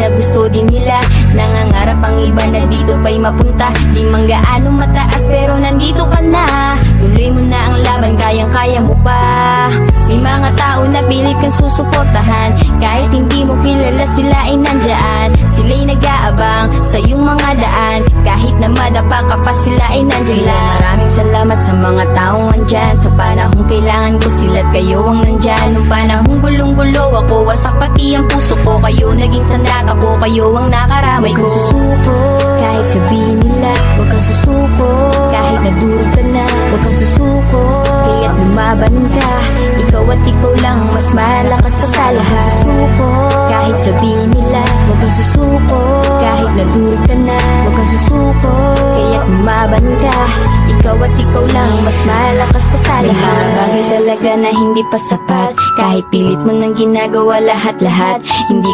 na gusto din nila. Nangangarap ang iba na dito pa'y mapunta. Di man gaano mataas pero nandito ka na. Tuloy mo na ang laban, kayang-kaya mo pa. May mga tao na pilit kang susuportahan, kahit hindi mo kilala sila ay nandyan. Sila'y nag-aabang sa iyong mga daan, kahit na madapa ka pa sila ay nandyan lang. Maraming salamat sa mga taong andyan. Sa panahong kailangan ko sila't kayo ang nandyan. Nung panahong gulong-gulo ako, wasak pati ang puso ko. Kayo naging sandat ako, kayo ang nakaramay ko. Huwag kang susuko, kahit sabihin nila. Huwag kang susuko, kahit nadurog ka na. Huwag kang susuko, kaya't lumaban ka. Ikaw at ikaw lang, mas malakas pa sa lahat. Susuko, kahit sabihin nila. Huwag kang susuko, kahit nadurog ka na. Huwag kang susuko, kaya't lumaban ka. Ikaw at ikaw lang, mas malakas pa sa lahat. May mga bagay talaga na hindi pa sapat, kahit pilit mo nang ginagawa lahat-lahat. Hindi